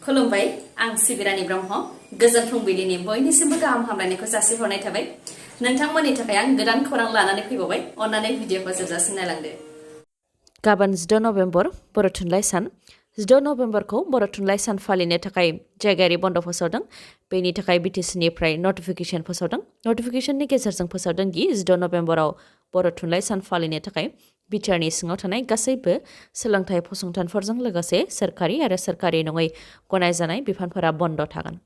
खुलुमबाय आं सिबिरानि ब्रह्म गोजोन फुंबिलिनि बयनिसिमबो गाहाम हामलायनायखौ जासिहरनाय थाबाय नोंथांमोननि थाखाय आं गोदान खौरां लानानै फैबावबाय अन्नानै भिडिअखौ जोबजासिम नायलांदो गाबोन 16 नभेम्बर बर' थुनलाइ सान 16 नभेम्बरखौ बर' थुनलाइ सान फालिनो थाखाय जायगायारि बन्द फोसावदों बेनि थाखाय बिटिसिनिफ्राय नटिफिकेसन फोसावदों नटिफिकेसननि गेजेरजों फोसावदों दि 16 नभेम्बराव बर' थुनलाइ सान फालिनो थाखाय बिटिआरनि सिङाव थानाय गासैबो सोलोंथाइ फसंथानफोरजों लोगोसे सोरखारि आरो सोरखारि नङै गनायजानाय बिफानफोरा बन्द थागोन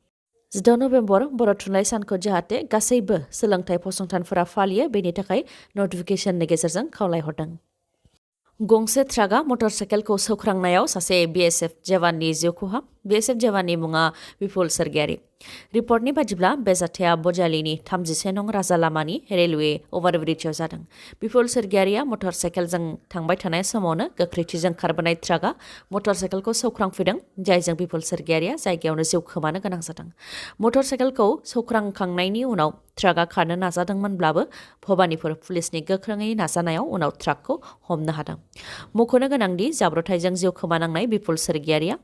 16 नभेम्बर बर' थुनलाइ सानखौ जाहाथे गासैबो सोलोंथाइ फसंथानफोरा फालियो बेनि थाखाय नटिफिकेसननि गेजेरजों खावलायहरदों गंसे ट्राकआ मटरसाइकेलखौ सौख्रांनायाव सासे बिएसएफ जवाननि जिउ खहा बिएसएफ जवाननि मुङा बिपुल सोरगियारि रिपर्टनि बादिब्ला बे जाथाया बजालिनि 31 नं राजा लामानि रेलवे अभारब्रिजआव जादों बिपुल सोरगियारिया मटरसाइकेलजों थांबाय थानाय समावनो गोख्रैथिजों खारबोनाय ट्राकआ मटरसाइकेलखौ सौख्रांफैदों जायजों बिपुल सोरगियारिया जायगायावनो जिउ खोमानो गोनां जादों मटरसाइकेलखौ सौख्रांखांनायनि उनाव ट्राकआ खारनो नाजादोंमोनब्लाबो भबानिपुर पुलिसनि गोख्रोङै नाजानायाव उनाव ट्राकखौ हमनो हादों मख'नो गोनांदि जाब्रबथायजों जिउ खोमानांनाय बिपुल सोरगियारिया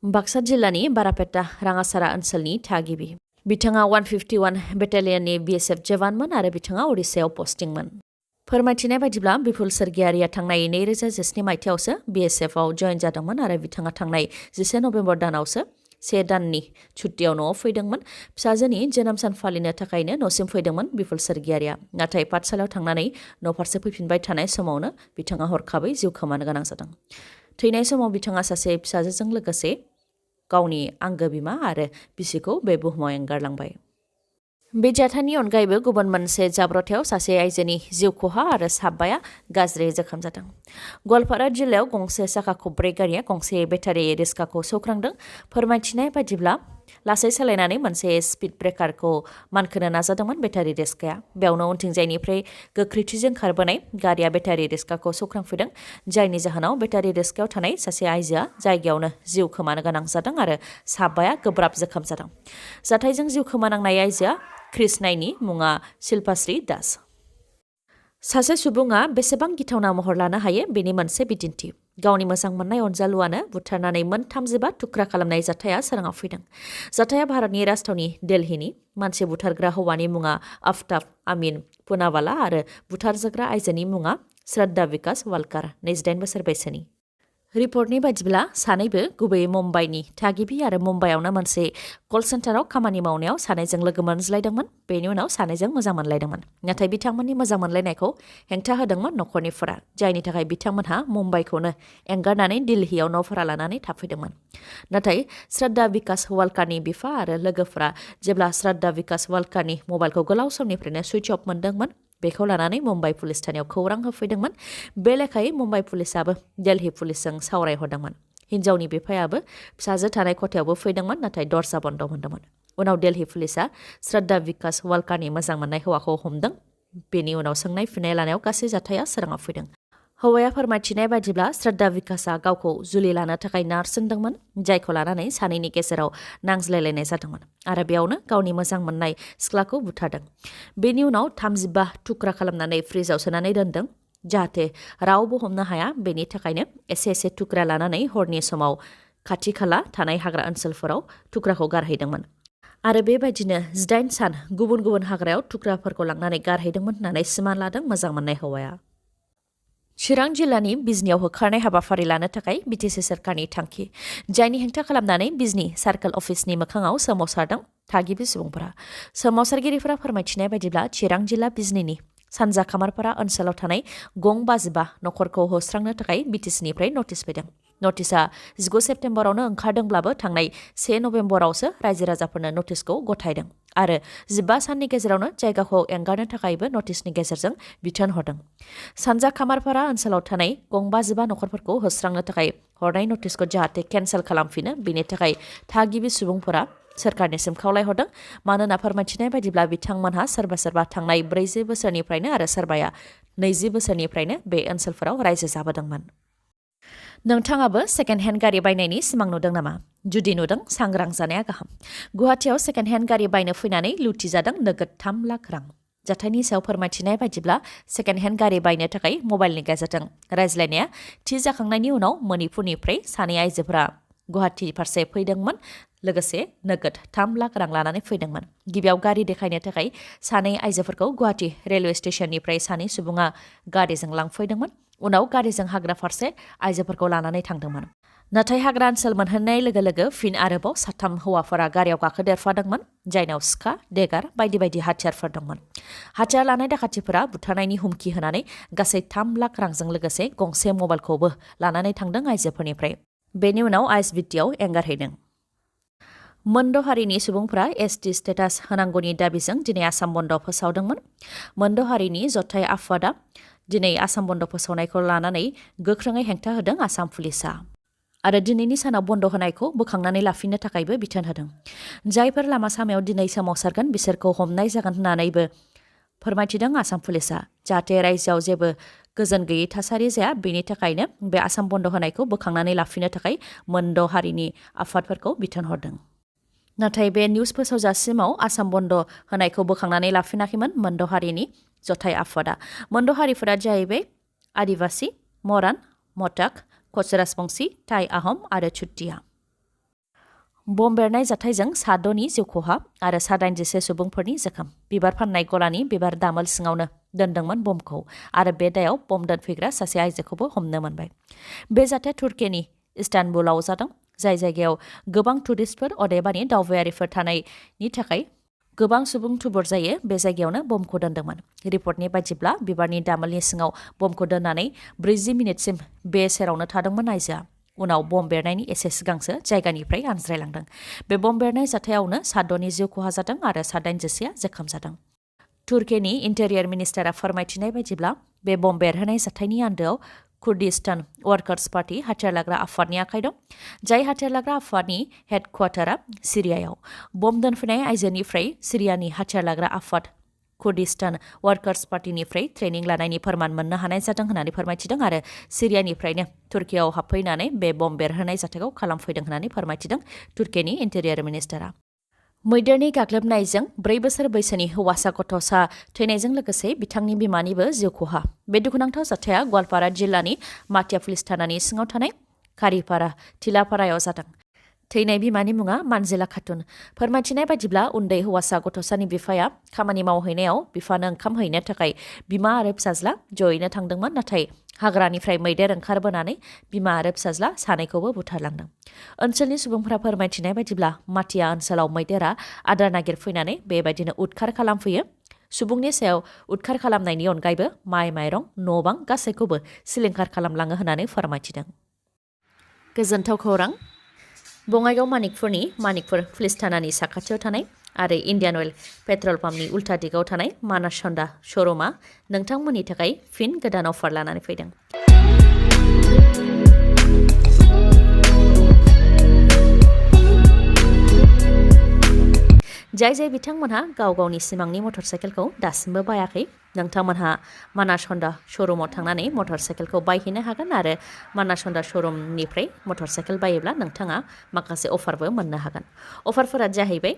बाक्सा जिल्लानि बारापेटा राङासारा ओनसोलनि थागिबि बिथाङा 151 बेटालियननि बिएसएफ जवानमोन आरो बिथाङा उरिष्यायाव पस्टिंमोन फोरमायथिनाय बायदिब्ला बिपुल सोरगियारिया थांनाय 2017 मायथाइयावसो बिएसएफआव जयेन जादोंमोन आरो बिथाङा थांनाय 11 नभेम्बर दानावसो 1 दाननि छुट्टियाव न'आव फैदोंमोन फिसाजोनि जोनोम सान फालिनो थाखायनो न'सिम फैदोंमोन बिपुल सोरगियारिया नाथाय पाठशालायाव थांनानै न'फारसे फैफिनबाय थानाय समावनो बिथाङा हरखाबै जिउ खोमानो गोनां जादों थैनाय समाव बिथाङा सासे फिसाजोजों लोगोसे गावनि आंगो बिमा आरो बिसिखौ बे बुहुमाव एंगारलांबाय बे जाथायनि अनगायैबो गुबुन मोनसे जाब्रबथायाव सासे आइजोनि जिउ खहा आरो साबाया गाज्रि जोखोम जादों गवालपारा जिल्लायाव गंसे साखा खब्रै गारिया गंसे बेटारि रिक्साखौ सौख्रांदों फोरमायथिनाय बायदिब्ला लासै सालायनानै मोनसे स्पिड ब्रेकारखौ मानखोनो नाजादोंमोन बेटारि रिक्साया बेयावनो उनथिंजायनिफ्राय गोख्रैथिजों खारबोनाय गारिया बेटारि रिक्साखौ सौख्रांफैदों जायनि जाहोनाव बेटारि रिक्सायाव थानाय सासे आइजोआ जायगायावनो जिउ खोमानो गोनां जादों आरो साबाया गोब्राब जोखोम जादों जाथायजों जिउ खोमानांनाय आइजोआ कृष्णाइनि मुङा शिल्पाश्री दास सासे सुबुङा बेसेबां गिथावना महर लानो हायो बेनि मोनसे बिदिन्थि गावनि मोजां मोननाय अनजालुआनो बुथारनानै मोन 35 थुख्रा खालामनाय जाथाया सोराङाव फैदों जाथाया भारतनि राजथावनि दिल्लीनि मानसि बुथारग्रा हौवानि मुङा आफ्ताब आमीन पुनावाला आरो बुथारजाग्रा आइजोनि मुङा श्रद्धा विकास वालकार 28 बोसोर बैसोनि रिपर्टनि बायदिब्ला सानैबो गुबैयै मुम्बाइनि थागिबि आरो मुम्बाइआवनो मोनसे कल सेन्टाराव खामानि मावनायाव सानैजों लोगो मोनज्लायदोंमोन बेनि उनाव सानैजों मोजां मोनलायदोंमन नाथाय बिथांमोननि मोजां मोनलायनायखौ हेंथा होदोंमोन नखरनिफोरा जायनि थाखाय बिथांमोनहा मुम्बाइखौनो एंगारनानै दिल्लीयाव न' भारा लानानै थाफैदोंमोन नाथाय श्रद्धा विकास वालकारनि बिफा आरो लोगोफोरा जेब्ला श्रद्धा विकास वालकारनि मबाइलखौ गोलाव समनिफ्रायनो सुइच अफ मोनदोंमोन बेखौ लानानै मुम्बाइ पुलिस थानायाव खौरां होफैदोंमोन बे लेखायै मुम्बाइ पुलिसाबो दिल्ली पुलिसजों सावरायहरदोंमोन हिन्जावनि बिफायाबो फिसाजो थानाय खथायावबो फैदोंमोन नाथाय दरजा बन्द मोनदोंमोन उनाव दिल्ली पुलिसा श्रद्धा विकास वालकारनि मोजां मोननाय हौवाखौ हमदों बेनि उनाव सोंनाय फिननाय लानायाव गासै जाथाया सोराङाव फैदों हौवाया फोरमायथिनाय बायदिब्ला श्रद्धा विकासआ गावखौ जुलि लानो थाखाय नारसिनदोंमोन जायखौ लानानै सानैनि गेजेराव नांज्लायलायनाय जादोंमोन आरो बेयावनो गावनि मोजां मोननाय सिख्लाखौ बुथारदों बेनि उनाव 35 थुख्रा खालामनानै फ्रिजआव सोनानै दोनदों जाहाथे रावबो हमनो हाया बेनि थाखायनो एसे एसे थुख्रा लानानै हरनि समाव खाथि खाला थानाय हाग्रा ओनसोलफोराव थुख्राखौ गारहैदोंमोन आरो बेबायदिनो 18 सान गुबुन गुबुन हाग्रायाव थुख्राफोरखौ लांनानै गारहैदोंमोन होननानै सिमान लादों मोजां मोननाय हौवाया चिरां जिल्लानि बिजनियाव होखारनाय हाबाफारि लानो थाखाय बिटिसि सोरखारनि थांखि जायनि हेंथा खालामनानै बिजनि सार्केल अफिसनि मोखाङाव सोमावसारदों थागिबि सुबुंफोरा सोमावसारगिरिफोरा फोरमायथिनाय बायदिब्ला चिरां जिल्ला बिजनिनि सानजा खामारपारा ओनसोलाव थानाय गं 55 नखरखौ होस्रांनो थाखाय बिटिसिनिफ्राय नटिस फैदों नटिसआ 19 सेप्तेम्बरावनो ओंखारदोंब्लाबो थांनाय 1 नभेम्बरावसो रायजो राजाफोरनो नटिसखौ गथायदों आरो 15 साननि गेजेरावनो जायगाखौ एंगारनो थाखायबो नटिसनि गेजेरजों बिथोन हरदों सानजा खामारपारा ओनसोलाव थानाय गं 55 नखरफोरखौ होस्रांनो थाखाय हरनाय नटिसखौ जाहाथे केन्सेल खालामफिनो बेनि थाखाय थागिबि सुबुंफोरा सोरखारनिसिम खावलायहरदों मानोना फोरमायथिनाय बायदिब्ला बिथांमोनहा सोरबा थांनाय 40 बोसोरनिफ्रायनो आरो सोरबाया 20 बोसोरनिफ्रायनो बे ओनसोलफोराव रायजो जाबोदोंमोन नोंथाङाबो सेकेन्ड हेन्ड गारि बायनायनि सिमां नुदों नामा जुदि नुदों सांग्रां जानाया गाहाम गुवाहाटीआव सेकेन्ड हेन्ड गारि बायनो फैनानै लुटि जादों नोगोद 3 लाख रां जाथायनि सायाव फोरमायथिनाय बायदिब्ला सेकेन्ड हेन्ड गारि बायनो थाखाय मबाइलनि गेजेरजों रायज्लायनाया थि जाखांनायनि उनाव मणिपुरनिफ्राय सानै आइजोफोरा गुवाहाटी फारसे फैदोंमोन लोगोसे नोगोद 3 लाख रां लानानै फैदोंमोन गिबियाव गारि देखायनो थाखाय सानै आइजोफोरखौ गुवाहाटी रेलवे स्टेशननिफ्राय सानै सुबुङा गारिजों लांफैदोंमोन उनाव गारिजों हाग्रा फारसे आइजोफोरखौ लानानै थांदोंमोन नाथाय हाग्रा ओनसोल मोनहैनाय लोगो लोगो फिन आरोबाव 3 हौवाफोरा गारियाव गाखोदेरफादोंमोन जायनाव सिखा देगार बायदि बायदि हाथियारफोर दंमोन हाथियार लानाय दाखाथिफोरा बुथारनायनि हुमखि होनानै गासै 3 लाख रांजों लोगोसे गंसे मबाइलखौबो लानानै थांदों आइजोफोरनिफ्राय बेनि उनाव आइएसबिटिआव एंगारहैदों मोनद' हारिनि सुबुंफोरा एसटि स्टेटास होनांगौनि दाबिजों दिनै आसाम बन्द फोसावदोंमोन मोनद' हारिनि जथाय आफादा दिनै आसाम बन्द फोसावनायखौ लानानै गोख्रोङै हेंथा होदों आसाम पुलिसा आरो दिनैनि सानाव बन्द होनायखौ बोखांनानै लाफिननो थाखायबो बिथोन होदों जायफोर लामा सामायाव दिनै सोमावसारगोन बिसोरखौ हमनाय जागोन होननानैबो फोरमायथिदों आसाम पुलिसा जाहाथे रायजोआव जेबो गोजोन गैयै थासारि जाया बेनि थाखायनो बे आसाम बन्द होनायखौ बोखांनानै लाफिननो थाखाय मोनद' हारिनि आफादफोरखौ बिथोन हरदों नाथाय बे निउज फोसावजासिमाव आसाम बन्द होनायखौ बोखांनानै लाफिनाखैमोन मोनद' हारिनि जथाय आफादा मोनद' हारिफोरा जाहैबाय आदिबासि मरान मटाक कच राजबंसि टाइ आहम आरो चुटिया बम बेरनाय जाथायजों 6 जिउ खहा आरो 97 सुबुंफोरनि जोखोम बिबार फाननाय गलानि बिबार दामोल सिङावनो दोनदोंमोन बमखौ आरो बे दायाव बम दोनफैग्रा सासे आइजोखौबो हमनो मोनबाय बे जाथाया तुर्कीनि इस्तानबुलाव जादों जाय जायगायाव गोबां टुरिस्टफोर अदेबानि दावबायारिफोर थानायनि थाखाय गोबां सुबुं थुबुर जायो बे जायगायावनो बमखौ दोनदोंमोन रिपर्टनि बायदिब्ला बिबारनि दामोलनि सिङाव बमखौ दोननानै 40 मिनिटसिम बे सेरावनो थादोंमोन आइजोआ उनाव बम बेरनायनि एसे सिगांसो जायगानिफ्राय आनज्रायलांदों बे बम बेरनाय जाथायावनो 7 जिउ खहा जादों आरो 97 जोखोम जादों तुर्कीनि इन्टेरियर मिनिस्टारा फोरमायथिनाय बायदिब्ला बे बम बेरहोनाय जाथायनि आन्दोआव कुर्दिस्तान वार्कार्स पार्टी हाथियार लाग्रा आफादनि आखाइ दं जाय हाथियार लाग्रा आफादनि हेडक्वार्टारा सिरियायाव बम दोनफैनाय आइजोनिफ्राय सिरियानि हाथियार लाग्रा आफाद कुर्दिस्तान वार्कार्स पार्टीनिफ्राय ट्रेनिं लानायनि फोरमान मोननो हानाय जादों होननानै फोरमायथिदों आरो सिरियानिफ्रायनो तुर्कीयाव हाबफैनानै बे बम बेरहोनाय जाथायखौ खालामफैदों होननानै फोरमायथिदों तुर्कीनि इन्टेरियर मिनिस्टारा मैदेरनि गाग्लोबनायजों 4 बोसोर बैसोनि हौवासा गथ'सा थैनायजों लोगोसे बिथांनि बिमानिबो जिउ खहा बे दुखुनांथाव जाथाया गवालपारा जिल्लानि माटिया पुलिस थानानि सिङाव थानाय कारिपारा थिलापारायाव जादों थैनाय बिमानि मुङा मानजिला खातुन फोरमायथिनाय बायदिब्ला उन्दै हौवासा गथ'सानि बिफाया खामानि मावहैनायाव बिफानो ओंखाम हैनो थाखाय बिमा आरो फिसाज्ला जयैनो थांदोंमोन नाथाय हाग्रानिफ्राय मैदेर ओंखारबोनानै बिमा आरो फिसाज्ला सानैखौबो बुथारलांदों ओनसोलनि सुबुंफोरा फोरमायथिनाय बायदिब्ला माटिया ओनसोलाव मैदेरा आदार नागिरफैनानै बेबायदिनो उदखार खालामफैयो सुबुंनि सायाव उदखार खालामनायनि अनगायैबो माइ माइरं न' बां गासैखौबो सिलिंखार खालामलाङो होननानै फोरमायथिदों गोजोनथाव खौरां बङाइगाव मानिकपुर पुलिस थानानि साखाथियाव थानाय आरो इन्डियान अइल पेट्रल पाम्पनि उल्टा दिगाव थानाय मानास हन्डा श'रुमा नोंथांमोननि थाखाय फिन गोदान अफार लानानै फैदों जाय बिथांमोनहा गाव गावनि सिमांनि मटरसाइकेलखौ दासिमबो बायाखै नोंथांमोनहा मानास हन्डा श'रुमाव थांनानै मटरसाइकेलखौ बायहैनो हागोन आरो मानास हन्डा श'रुमनिफ्राय मटरसाइकेल बायोब्ला नोंथाङा माखासे अफारबो मोननो हागोन अफारफोरा जाहैबाय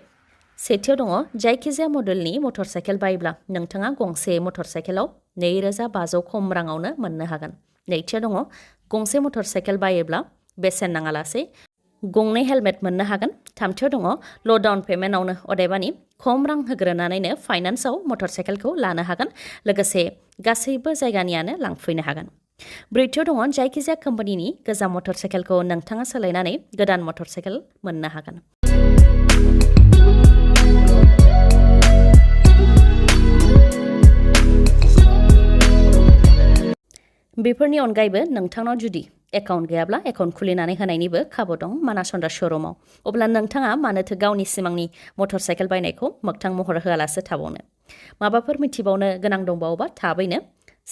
सेथियाव दङ जायखिजाया मडेलनि मटरसाइकेल बायोब्ला नोंथाङा गंसे मटरसाइकेलाव 2500 खम राङावनो मोननो हागोन नैथियाव दङ गंसे मटरसाइकेल बायोब्ला बेसेन नाङालासे गंनै हेलमेट मोननो हागोन थामथियाव दङ ल' डाउन पेमेन्टआवनो अदेबानि खम रां होग्रोनानैनो फाइनान्सआव मटरसाइकेलखौ लानो हागोन लोगोसे गासैबो जायगानियानो लांफैनो हागोन ब्रैथियाव दङ जायखिजाया कम्पानिनि गोजाम मटरसाइकेलखौ नोंथाङा सोलायनानै गोदान मटरसाइकेल मोननो हागोन बेफोरनि अनगायैबो नोंथांनाव जुदि एकाउन्ट गैयाब्ला एकाउन्ट खुलिनानै होनायनिबो खाबु दं मानास हन्डा श'रुमाव अब्ला नोंथाङा मानोथो गावनि सिमांनि मटरसाइकेल बायनायखौ मोगथां महर होआलासे थाबावनो माबाफोर मिथिबावनो गोनां दंबावोबा थाबैनो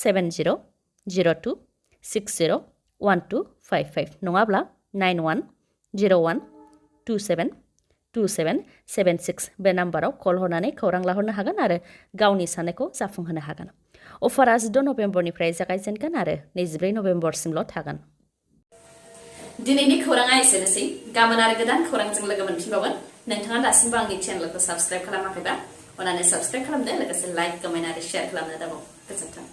7002601255 नङाब्ला 9101272776 बे नाम्बाराव कल हरनानै खौरां लाहरनो हागोन आरो गावनि साननायखौ जाफुंहोनो हागोन अफारा 16 नभेम्बरनिफ्राय जागायजेनगोन आरो 24 नभेम्बरसिमल' थागोन दिनैनि खौराङा एसेनोसै गाबोन आरो गोदान खौरांजों लोगो मोनफिनबावगोन नोंथाङा दासिमबो आंनि चेनेलखौ साबस्क्राइब खालामाखैबा अन्नानै साबस्क्राइब खालामदो लोगोसे लाइक कमेन्ट आरो शेयार खालामनो दाबाव गोजोन्थों